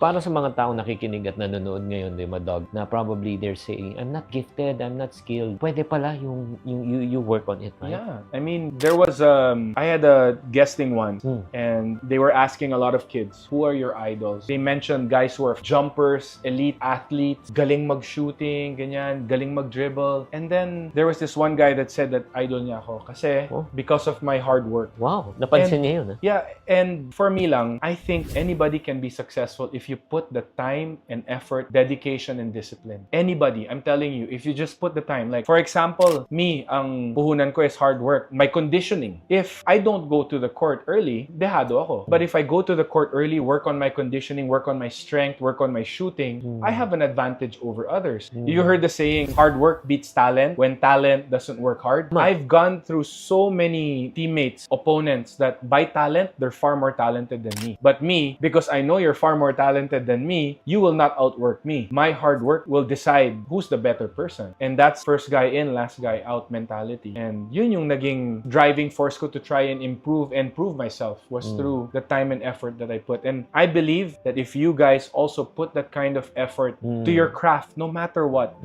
para sa mga taong nakikinig at nanonood ngayon, di ba, Dog, na probably they're saying, I'm not gifted, I'm not skilled. Pwede pala yung you work on it, right? Yeah. I mean, there was I had a guesting once, and they were asking a lot of kids, who are your idols? They mentioned guys who are jumpers, elite athletes, galing mag-shooting, ganyan, galing mag-dribble. And then there was this one guy that said that idol niya ako kasi because of my hard work. Wow, napansin niya yun. Yeah, and for me lang, I think anybody can be successful if you put the time and effort, dedication and discipline. Anybody, I'm telling you, if you just put the time. Like, for example, me, ang puhunan ko is hard work. My conditioning. If I don't go to the court early, dehado ako. But if I go to the court early, work on my conditioning, work on my strength, work on my shooting, I have an advantage over others. You heard the saying, hard work beats talent when talent doesn't work hard. I've gone through so many teammates, opponents that by talent, they're far more talented than me. But me, because I know you're far more talented than me, you will not outwork me. My hard work will decide who's the better person. And that's first guy in, last guy out mentality. And yun yung naging driving force ko to try and improve and prove myself was through the time and effort that I put. And I believe that if you guys also put that kind of effort to your craft, no matter what,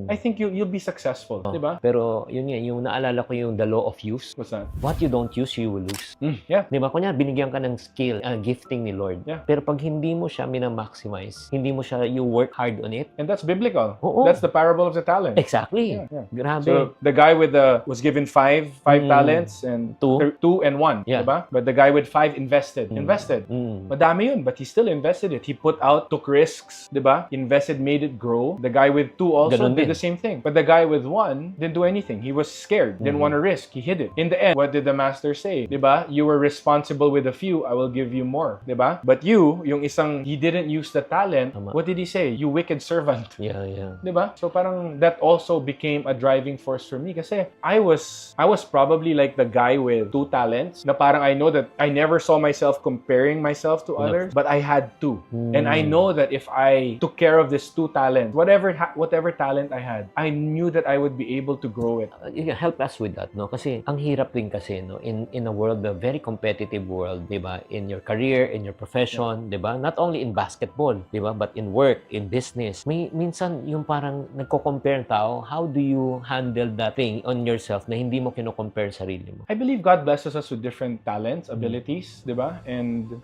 I think you'll be successful. Diba? Pero yun nga, yung naalala ko yung the law of use. What's that? What you don't use, you will lose. Yeah. Di ba? Kunya, binigyan ka ng skill, gifting ni Lord. Yeah. Pero pag hindi mo siya minamaximize, hindi mo siya, you work hard on it. And that's biblical. Oo. That's the parable of the talent. Exactly. Yeah. Grabe. So the guy with was given five talents and two and one. Yeah. Diba? But the guy with 5 invested. Madami yun, but he still invested it. He put out, took risks, diba? Invested, made it grow. The guy with 2 also Ganun did din. the same thing. But the guy with 1 didn't do anything. He was scared. Didn't want to risk. He hid it. In the end, what did the master say? Diba? You were responsible with a few. I will give you more. Diba? But you, yung isang, he didn't use the talent. What did he say? You wicked servant. Yeah. Diba? So parang that also became a driving force for me kasi I was probably like the guy with 2 talents na parang I know that I never saw myself comparing myself to others, but I had 2. And I know that if I took care of this 2 talents, whatever talent I had, I knew that I would be able to grow it. You can help us with that, no? Kasi ang hirap din kasi, no, in a world, a very competitive world, 'di ba? In your career, in your profession, 'di ba? Not only in basketball, 'di ba, but in work, in business. Minsan yung parang nagko-compare ang tao. How do you handle that thing on yourself na hindi mo kino-compare sarili mo? I believe God blesses us with different talents, abilities, 'di ba? And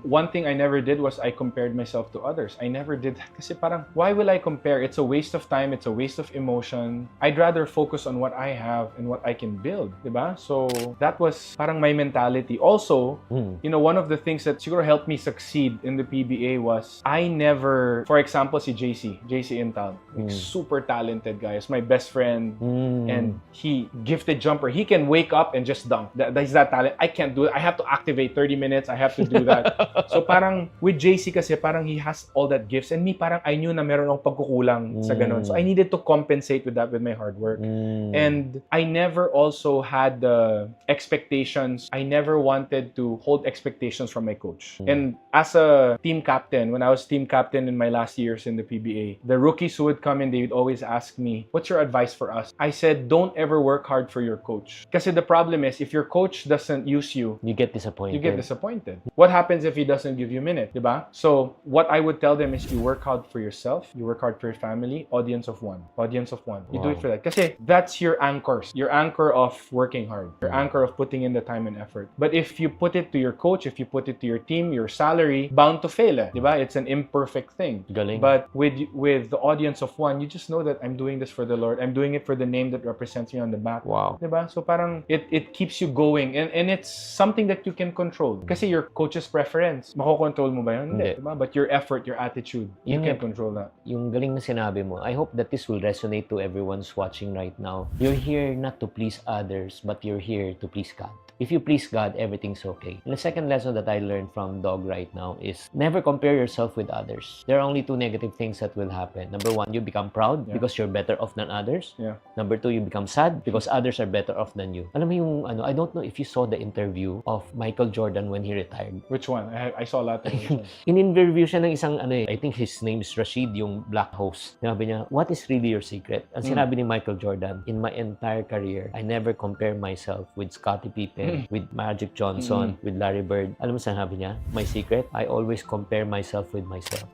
one thing I never did was I compared myself to others. I never did that kasi parang why will I compare? It's a waste of time, it's a waste of emotion. I'd rather focus on what I have and what I can build, 'di ba? So that was parang my mentality. Also, you know, one of the things that siguro helped me succeed in the PBA was I never, for example, si JC Intal, like, super talented guy. He's my best friend and he gifted jumper. He can wake up and just dunk. That's that talent. I can't do it. I have to activate 30 minutes. I have to do that. So parang with JC kasi parang he has all that gifts and me parang I knew na meron akong pagkukulang sa ganun. So I needed to compensate with that with my hard work. And I never also had the expectations. I never wanted to hold expectations from my coach. And as a team captain, when I was team captain in my last years in the PBA, the rookies who would come in, they would always ask me, what's your advice for us? I said, don't ever work hard for your coach. Kasi the problem is, if your coach doesn't use you, You get disappointed. you get disappointed. What happens if he doesn't give you a minute, diba? So what I would tell them is you work hard for yourself, you work hard for your family, audience of one. Audience of one. You do it for that. Kasi that's your anchors. Your anchor of working hard. Your anchor of putting in the time and effort. But if you put it to your coach, if you put it to your team, your salary, bound to fail eh. Diba? It's an imperfect thing. Galing. But with the audience of one, you just know that I'm doing this for the Lord. I'm doing it for the name that represents me on the back. Wow. Diba? So parang it keeps you going and it's something that you can control. Kasi your coach's preference, makokontrol mo ba yun? Hindi. Diba? But your effort, your attitude, you can control that. Yung galing na sinabi mo, I hope that this will resonate to everyone's watching right now. You're here not to please others, but you're here to please God. If you please God, everything's okay. And the second lesson that I learned from Dog right now is never compare yourself with others. There are only 2 negative things that will happen. Number 1, you become proud because you're better off than others. Yeah. Number 2, you become sad because others are better off than you. Alam mo yung I don't know if you saw the interview of Michael Jordan when he retired. Which one? I saw a lot of it. In-interview siya ng isang I think his name is Rashid, yung black host. Sinabi niya, what is really your secret? Ang sinabi ni Michael Jordan, in my entire career, I never compare myself with Scottie Pippen, time with Magic Johnson, with Larry Bird. Alam mo sabi niya? My secret? I always compare myself with myself.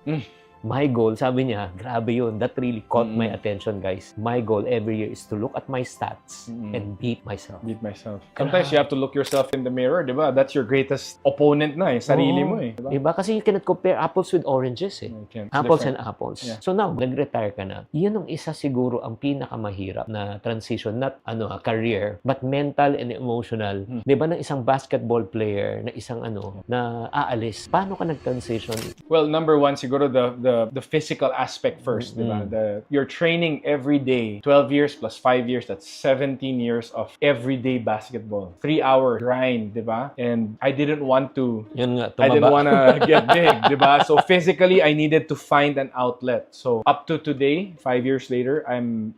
My goal, sabi niya, grabe yun. That really caught my attention, guys. My goal every year is to look at my stats and beat myself. Beat myself. Sometimes you have to look yourself in the mirror, di ba? That's your greatest opponent na sarili mo Diba? Diba? Kasi you cannot compare apples with oranges Apples and apples. Yeah. So now, nag-retire ka na. Yun ang isa siguro ang pinakamahirap na transition, not career, but mental and emotional. Diba ng isang basketball player, na isang na aalis. Paano ka nag-transition? Well, number one, siguro the physical aspect first, diba? You're training every day, 12 years plus 5 years, that's 17 years of everyday basketball. 3-hour grind, diba? And I didn't want to I didn't want to get big, diba? So physically, I needed to find an outlet. So up to today, 5 years later,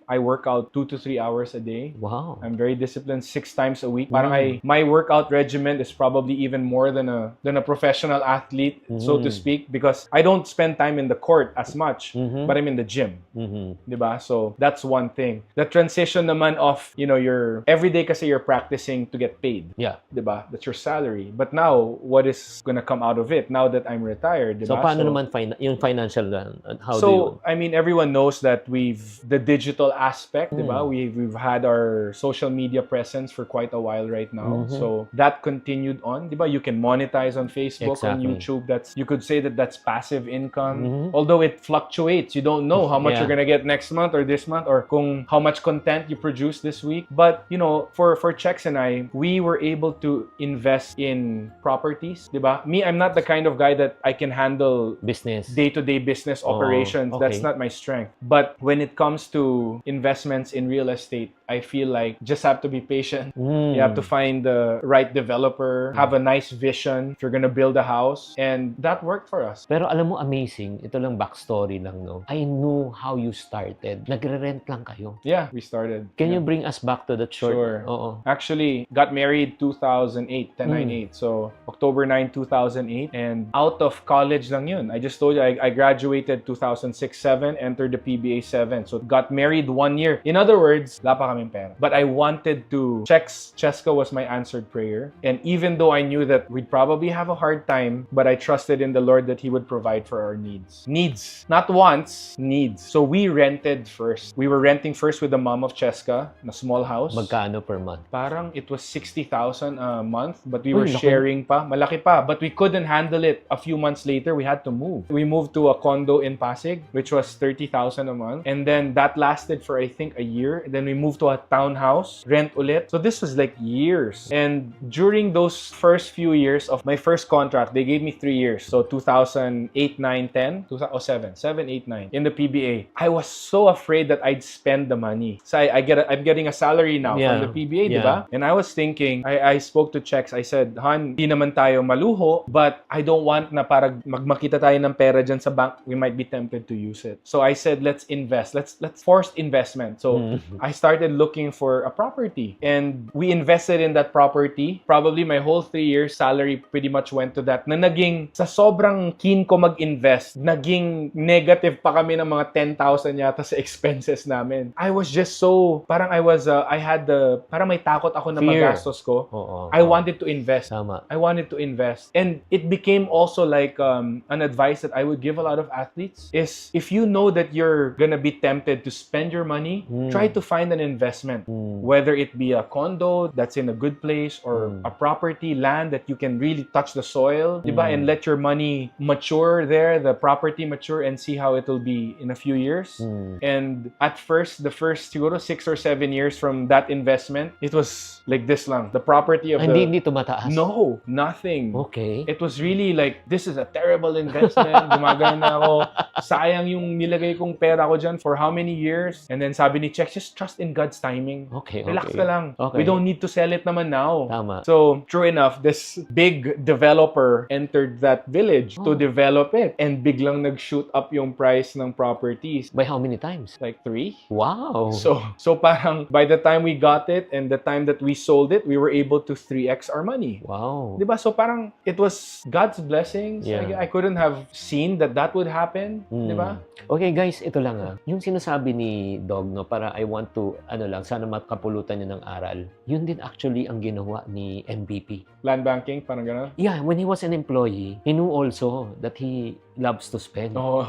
I work out 2 to 3 hours a day. Wow. I'm very disciplined 6 times a week. Parang my workout regimen is probably even more than a professional athlete, so to speak, because I don't spend time in the court as much, but I'm in the gym. Diba? So that's one thing. The transition naman of, your everyday kasi you're practicing to get paid. Yeah. Diba? That's your salary. But now, what is gonna come out of it now that I'm retired? Diba? So paano naman yung financial how do you? So, I mean, everyone knows that the digital aspect, diba? We've had our social media presence for quite a while right now. So that continued on, diba? You can monetize on Facebook, on YouTube. You could say that's passive income. Although it fluctuates, you don't know how much you're gonna get next month or this month, or how much content you produce this week. But for Chex and I, we were able to invest in properties, diba? Me, I'm not the kind of guy that I can handle business, day-to-day business operations. Okay. That's not my strength. But when it comes to investments in real estate, I feel like just have to be patient. You have to find the right developer, have a nice vision if you're gonna build a house, and that worked for us. Pero alam mo, amazing, ito lang backstory lang, no? I knew how you started. Nagre-rent lang kayo. Yeah, we started. Can you bring us back to that short? Sure. Oo. Actually, got married 2008, 1098. So, October 9, 2008. And out of college lang yun. I just told you, I graduated 2006-7, entered the PBA 7. So, got married 1 year. In other words, wala pa kaming pera. But I wanted to, Cheska was my answered prayer. And even though I knew that we'd probably have a hard time, but I trusted in the Lord that He would provide for our needs. Needs. Not wants, needs. So we rented first. We were renting first with the mom of Cheska, in a small house. Magkano per month? Parang it was 60,000 a month, but we were sharing pa. Malaki pa. But we couldn't handle it. A few months later, we had to move. We moved to a condo in Pasig, which was 30,000 a month. And then that lasted for, I think, a year. And then we moved to a townhouse, rent ulit. So this was like years. And during those first few years of my first contract, they gave me 3 years. So 2008, 9, 10, 2007, 7, 8, 9 in the PBA. I was so afraid that I'd spend the money. So I'm getting a salary now from the PBA, diba? And I was thinking, I spoke to Chex. I said, Han, di naman tayo maluho, but I don't want na parang magmakita tayo ng pera dyan sa bank. We might be tempted to use it. So I said, let's invest. Let's force investment. So I started looking for a property, and we invested in that property. Probably my whole 3 years salary pretty much went to that. Na naging sa sobrang keen ko mag-invest, naging negative pa kami ng mga 10,000 yata sa expenses namin. I was just so, parang parang may takot ako na magastos ko. I wanted to invest. Tama. I wanted to invest. And it became also like an advice that I would give a lot of athletes is, if you know that you're gonna be tempted to spend your money, try to find an investment. Whether it be a condo that's in a good place, or a property, land that you can really touch the soil, diba? And let your money mature there, the property mature, and see how it will be in a few years. And at first, the first siguro 6 or 7 years from that investment, it was like this lang. The property of Hindi tumataas? No, nothing. Okay. It was really like, this is a terrible investment. Gumagana na ako. Sayang yung nilagay kong pera ko dyan for how many years? And then sabi ni Chex, just trust in God's timing. Okay. Relax ka lang. Okay. We don't need to sell it naman now. Tama. So, true enough, this big developer entered that village to develop it. And biglang nag-shoot up yung price ng properties. By how many times? Like 3. Wow. So parang by the time we got it and the time that we sold it, we were able to 3x our money. Wow. Diba? So parang it was God's blessings. Yeah. I couldn't have seen that would happen. Diba? Okay guys, ito lang yung sinasabi ni Dog, no, para I want to, sana makapulutan niyo ng aral. Yun din actually ang ginawa ni MVP. Land banking, parang gano'n? Yeah, when he was an employee, he knew also that he loves to spend. Oo.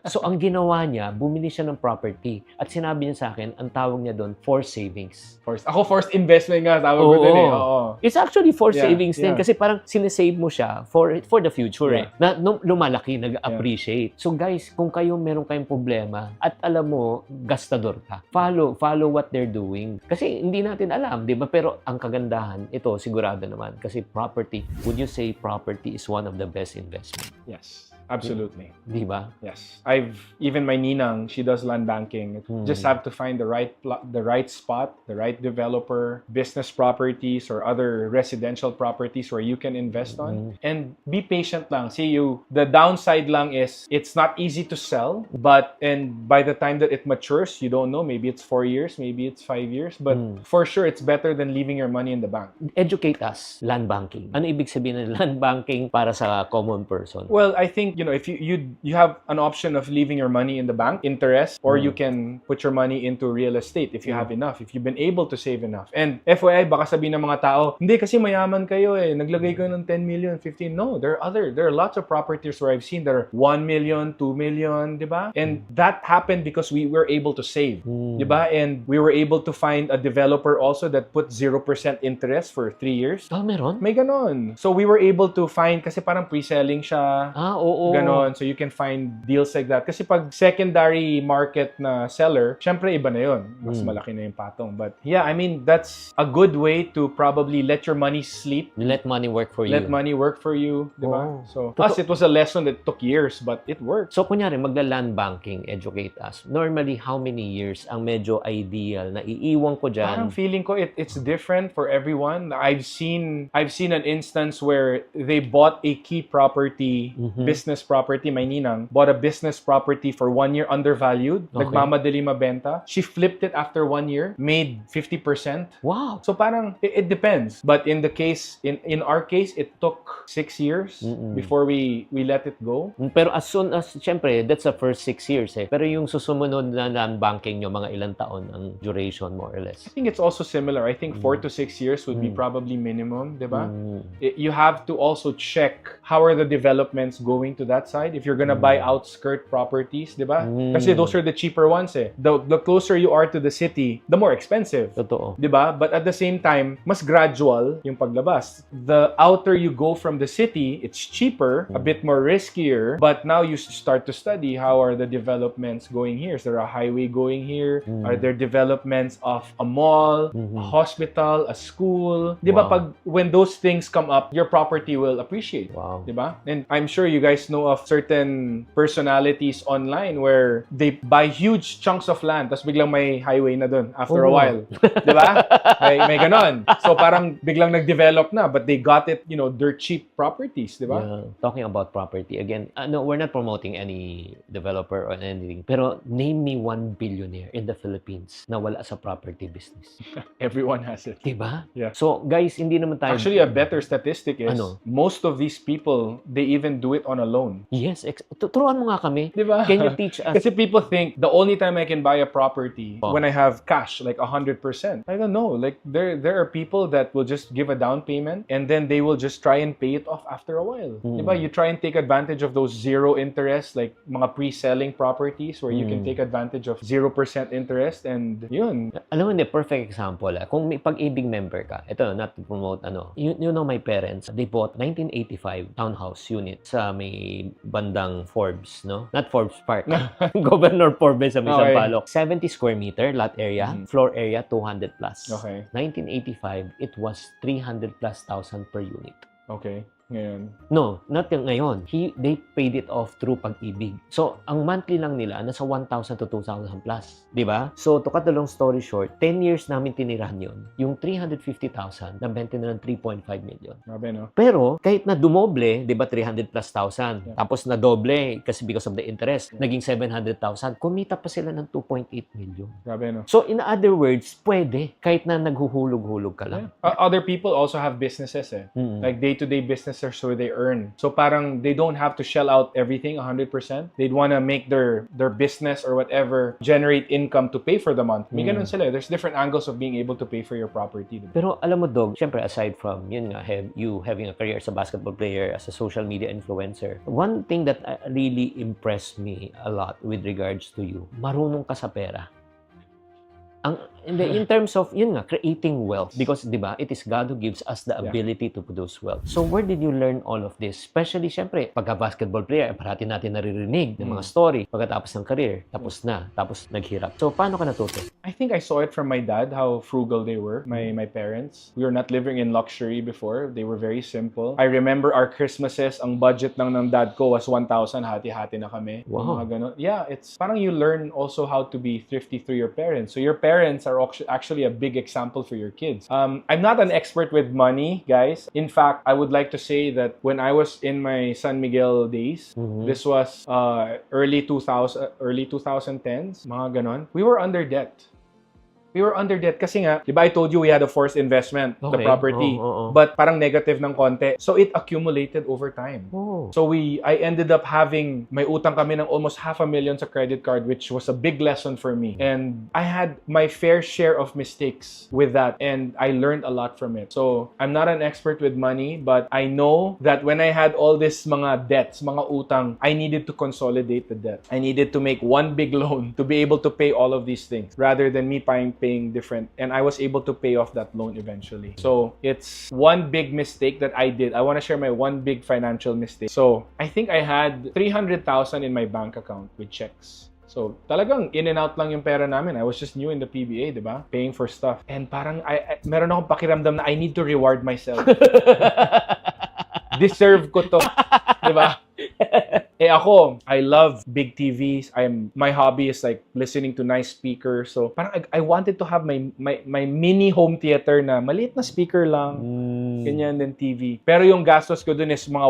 So, ang ginawa niya, bumili siya ng property. At sinabi niya sa akin, ang tawag niya doon, forced savings. Forced investment nga, tawag ko Oo. din eh. Oo. It's actually forced Yeah, savings din yeah. kasi parang sinesave mo siya for the future Yeah. na lumalaki, nag-appreciate. So guys, kung kayo meron kayong problema at alam mo, gastador ka, follow what they're doing. Kasi hindi natin alam, di ba? Pero ang kagandahan, ito sigurado naman kasi property, would you say property is one of the best investment? Yes. Absolutely. Di ba? Yes. Even my ninang, she does land banking. Just have to find the right spot, the right developer, business properties or other residential properties where you can invest on. And be patient lang. The downside lang is it's not easy to sell, and by the time that it matures, you don't know, maybe it's 4 years, maybe it's 5 years, but for sure it's better than leaving your money in the bank. Educate us, land banking. Ano ibig sabihin ng land banking para sa common person? Well, I think, if you have an option of leaving your money in the bank, interest, or you can put your money into real estate if you have enough, if you've been able to save enough. And FYI, baka sabihin ng mga tao, hindi kasi mayaman kayo naglagay kayo ng 10 million, 15. No, there are lots of properties where I've seen that are 1 million, 2 million, di ba? And that happened because we were able to save, di ba? And we were able to find a developer also that put 0% interest for 3 years. Meron? May ganon. So we were able to find, kasi parang pre-selling siya. Oo. Ganon. So you can find deals like that. Kasi pag secondary market na seller, syempre iba na yun. Mas malaki na yung patong. But yeah, I mean, that's a good way to probably let your money sleep. Let money work for you. Let money work for you. Diba? Oh. So, us, it was a lesson that took years, but it worked. So, kunyari, magla-land banking, educate us. Normally, how many years ang medyo ideal na iiwan ko dyan? Parang feeling ko it's different for everyone. I've seen an instance where they bought a key property, business property. My ninang bought a business property for 1 year undervalued. Okay. Nagmamadali mabenta. She flipped it after 1 year, made 50%. Wow! So parang it depends. But in our case, it took 6 years before we let it go. Pero as soon as, syempre, that's the first 6 years Pero yung susumunod na land banking nyo, mga ilang taon ang duration, more or less? I think it's also similar. I think 4 to 6 years would be probably minimum, diba? You have to also check how are the developments going to that side. If you're gonna buy outskirt properties, diba? Kasi those are the cheaper ones The closer you are to the city, the more expensive. Totoo. Diba? But at the same time, mas gradual yung paglabas. The outer you go from the city, it's cheaper, a bit more riskier, but now you start to study how are the developments going here. Is there a highway going here? Are there developments of a mall, a hospital, a school? Diba? Wow. When those things come up, your property will appreciate. Wow. Diba? And I'm sure you guys know of certain personalities online where they buy huge chunks of land tapos biglang may highway na dun after a while. Diba? May ganon. So parang biglang nag-develop na but they got it, dirt cheap properties. Diba? Yeah. Talking about property, again, no, we're not promoting any developer or anything. Pero name me one billionaire in the Philippines na wala sa property business. Everyone has it. Diba? Yeah. So, guys, hindi naman tayo... Actually, a better statistic is most of these people, they even do it on a loan. Yes. Turuan mo nga kami. Diba? Can you teach us? Kasi people think the only time I can buy a property when I have cash, like 100%. I don't know. Like there are people that will just give a down payment and then they will just try and pay it off after a while. Diba? You try and take advantage of those zero interest, like mga pre-selling properties where you can take advantage of 0% interest and yun. Alam mo, hindi, perfect example. Kung may pag-ibig member ka, ito, not to promote, you know my parents, they bought 1985 townhouse unit sa may bandang Forbes, no? Not Forbes Park. Governor Forbes sa may Sampaloc. 70 square meter lot area, floor area 200 plus. Okay. 1985, it was 300 plus thousand per unit. Okay. Ngayon. No, not yung ngayon. They paid it off through pag-ibig. So, ang monthly lang nila, nasa 1,000 to 2,000 plus. Diba? So, to cut the long story short, 10 years namin tinirahan yun. Yung 350,000, nabenta na ng 3.5 million. Grabe, no? Pero, kahit na dumoble, diba, 300 plus thousand. Yeah. Tapos na doble, kasi because of the interest, naging 700,000. Kumita pa sila ng 2.8 million. Grabe, no? So, in other words, pwede. Kahit na naghuhulog-hulog ka lang. Yeah. Other people also have businesses, Like day-to-day businesses businesses where they earn. So parang they don't have to shell out everything 100%. They'd want to make their business or whatever generate income to pay for the month. May ganun sila. There's different angles of being able to pay for your property. Diba? Pero alam mo, Dog, syempre aside from, yun nga, you having a career as a basketball player, as a social media influencer, one thing that really impressed me a lot with regards to you, marunong ka sa pera. In terms of, yun nga, creating wealth. Because, di ba, it is God who gives us the ability to produce wealth. So, where did you learn all of this? Especially, syempre, pagka-basketball player, parati natin naririnig ng mga story pagkatapos ng career. Tapos naghirap. So, paano ka natuto? I think I saw it from my dad, how frugal they were, my parents. We were not living in luxury before. They were very simple. I remember our Christmases, ang budget ng dad ko was 1,000, hati-hati na kami. Wow. Mga ganun. Yeah, it's parang you learn also how to be thrifty through your parents. So, your parents are actually a big example for your kids. I'm not an expert with money, guys. In fact, I would like to say that when I was in my San Miguel days, this was early 2010s, mga ganon, we were under debt. We were under debt kasi nga, di ba I told you we had a forced investment, the property, but parang negative ng konti. So it accumulated over time. So I ended up having, may utang kami ng almost $500,000 sa credit card, which was a big lesson for me. And I had my fair share of mistakes with that, and I learned a lot from it. So I'm not an expert with money, but I know that when I had all this mga debts, mga utang, I needed to consolidate the debt. I needed to make one big loan to be able to pay all of these things, rather than me paying different, and I was able to pay off that loan eventually. So it's one big mistake that I did. I want to share my one big financial mistake. So I think I had 300,000 in my bank account with checks. So, talagang in and out lang yung pera namin. I was just new in the PBA, di ba? Paying for stuff. And parang, meron akong pakiramdam na I need to reward myself. Deserve ko to. Di ba? Ako, I love big TVs. My hobby is like listening to nice speakers. So, parang I wanted to have my mini home theater na maliit na speaker lang. Ganyan din TV. Pero yung gastos ko dun is mga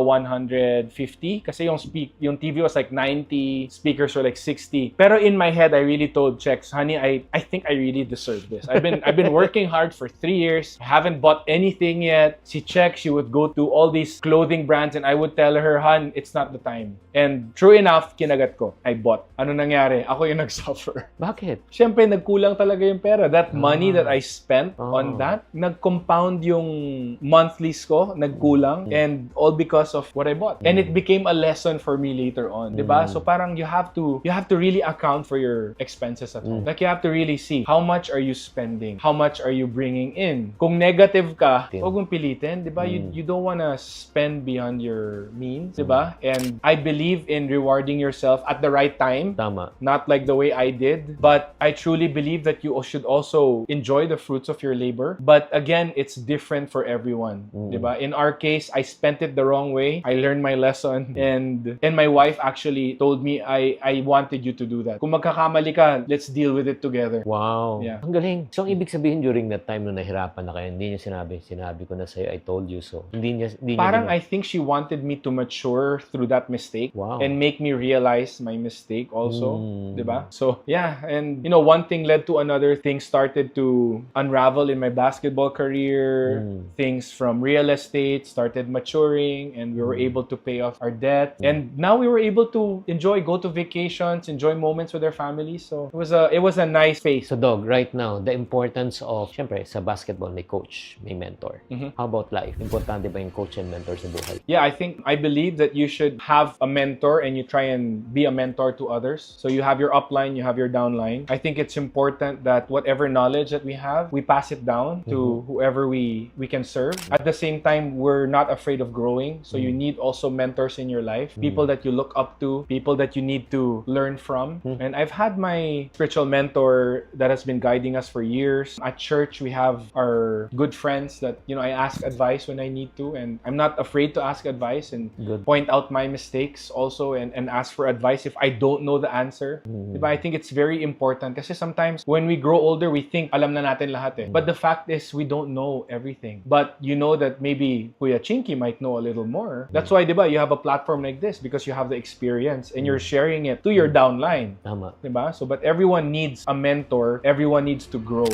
150 kasi yung TV was like 90, speakers were like 60. Pero in my head, I really told Chex, honey, I think I really deserve this. I've been working hard for 3 years. I haven't bought anything yet. Si Chex, she would go to all these clothing brands and I would tell her, hon, it's not the time. And true enough, kinagat ko. I bought. Ano nangyari? Ako yung nag-suffer. Bakit? Siyempre, nagkulang talaga yung pera. That money that I spent on that, nag-compound yung monthlies ko, nagkulang, and all because of what I bought. And it became a lesson for me later on. Diba? So parang you have to really account for your expenses at home. Like you have to really see, how much are you spending? How much are you bringing in? Kung negative ka, huwag mong pilitin. Diba? You don't wanna spend beyond your means. Diba? And I believe in rewarding yourself at the right time. Tama. Not like the way I did. But I truly believe that you should also enjoy the fruits of your labor. But again, it's different for everyone. Diba? In our case, I spent it the wrong way. I learned my lesson. And my wife actually told me, I wanted you to do that. Kung magkakamali ka, let's deal with it together. Wow. Yeah. Ang galing. So, ang ibig sabihin during that time nung nahirapan na kayo, hindi niya sinabi ko na sa'yo, I told you so. Hindi niya Parang I think she wanted me to mature through that mistake. Wow. And make me realize my mistake also. Diba? So, yeah. And, one thing led to another. Things started to unravel in my basketball career. Things from real estate started maturing, and we were able to pay off our debt. And now we were able to go to vacations, enjoy moments with our families. So, it was a nice phase. So, Dog, right now, the importance of, syempre, sa basketball, may coach, may mentor. How about life? Importante ba yung coach and mentor sa buhay? Yeah, I believe that you should have a mentor and you try and be a mentor to others. So you have your upline, you have your downline. I think it's important that whatever knowledge that we have, we pass it down to whoever we can serve. At the same time, we're not afraid of growing. So you need also mentors in your life, people that you look up to, people that you need to learn from. And I've had my spiritual mentor that has been guiding us for years. At church, we have our good friends that, I ask advice when I need to, and I'm not afraid to ask advice and point out my mistakes also and ask for advice if I don't know the answer. Diba? I think it's very important kasi sometimes when we grow older, we think alam na natin lahat eh. But the fact is, we don't know everything. But you know that maybe Kuya Chinky might know a little more. That's why, diba, you have a platform like this because you have the experience and you're sharing it to your downline. Tama. Diba? So, but everyone needs a mentor. Everyone needs to grow.